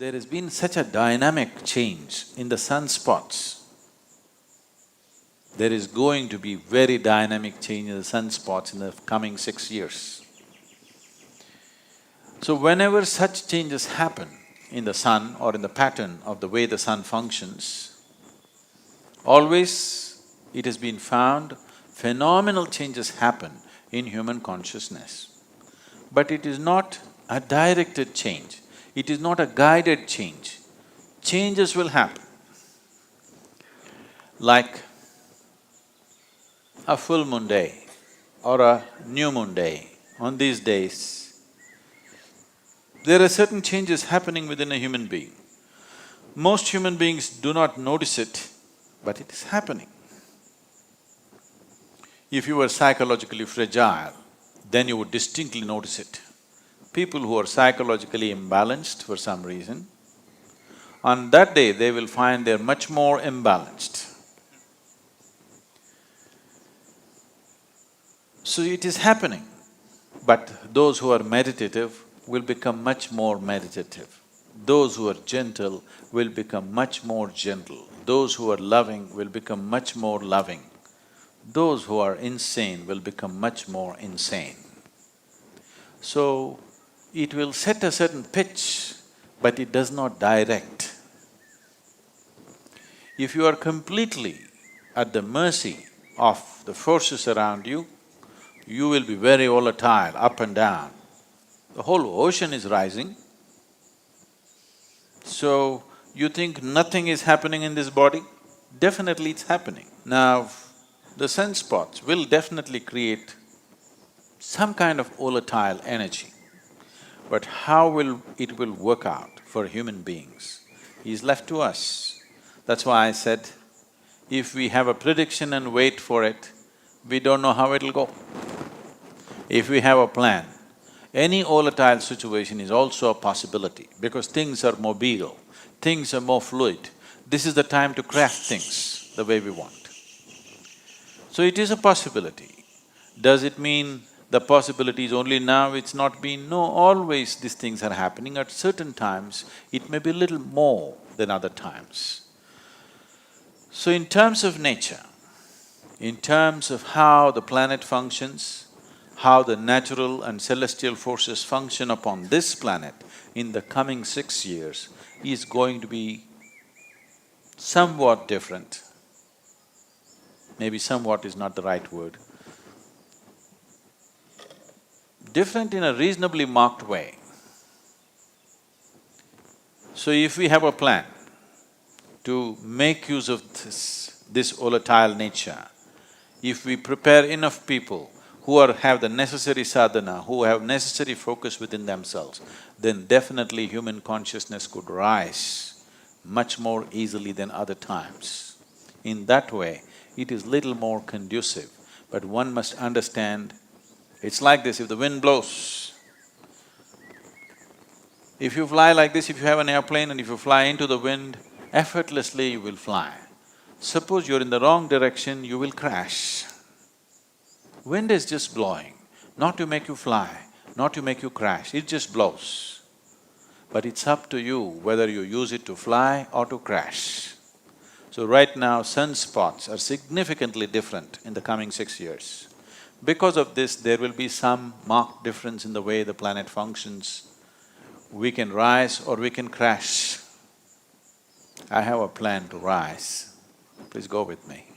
There has been such a dynamic change in the sunspots. There is going to be very dynamic change in the sunspots in the coming 6 years. So whenever such changes happen in the sun or in the pattern of the way the sun functions, always it has been found phenomenal changes happen in human consciousness. But it is not a directed change, it is not a guided change. Changes will happen. Like a full moon day or a new moon day, on these days, there are certain changes happening within a human being. Most human beings do not notice it, but it is happening. If you were psychologically fragile, then you would distinctly notice it. People who are psychologically imbalanced for some reason, on that day they will find they're much more imbalanced. So it is happening, but those who are meditative will become much more meditative. Those who are gentle will become much more gentle. Those who are loving will become much more loving. Those who are insane will become much more insane. So, it will set a certain pitch, but it does not direct. If you are completely at the mercy of the forces around you, you will be very volatile, up and down. The whole ocean is rising. So, you think nothing is happening in this body? Definitely it's happening. Now, the sunspots will definitely create some kind of volatile energy. But how it will work out for human beings is left to us. That's why I said, if we have a prediction and wait for it, we don't know how it'll go. If we have a plan, any volatile situation is also a possibility because things are mobile, things are more fluid. This is the time to craft things the way we want. So it is a possibility. Does it mean the possibility is only now, it's not been? No, always these things are happening. At certain times, it may be a little more than other times. So in terms of nature, in terms of how the planet functions, how the natural and celestial forces function upon this planet in the coming 6 years is going to be somewhat different. Maybe somewhat is not the right word. Different in a reasonably marked way. So if we have a plan to make use of this volatile nature, if we prepare enough people who have the necessary sadhana, who have necessary focus within themselves, then definitely human consciousness could rise much more easily than other times. In that way, it is little more conducive, but one must understand, it's like this, if the wind blows, if you fly like this, if you have an airplane and if you fly into the wind, effortlessly you will fly. Suppose you're in the wrong direction, you will crash. Wind is just blowing, not to make you fly, not to make you crash, it just blows. But it's up to you whether you use it to fly or to crash. So right now, sunspots are significantly different in the coming 6 years. Because of this, there will be some marked difference in the way the planet functions. We can rise or we can crash. I have a plan to rise. Please go with me.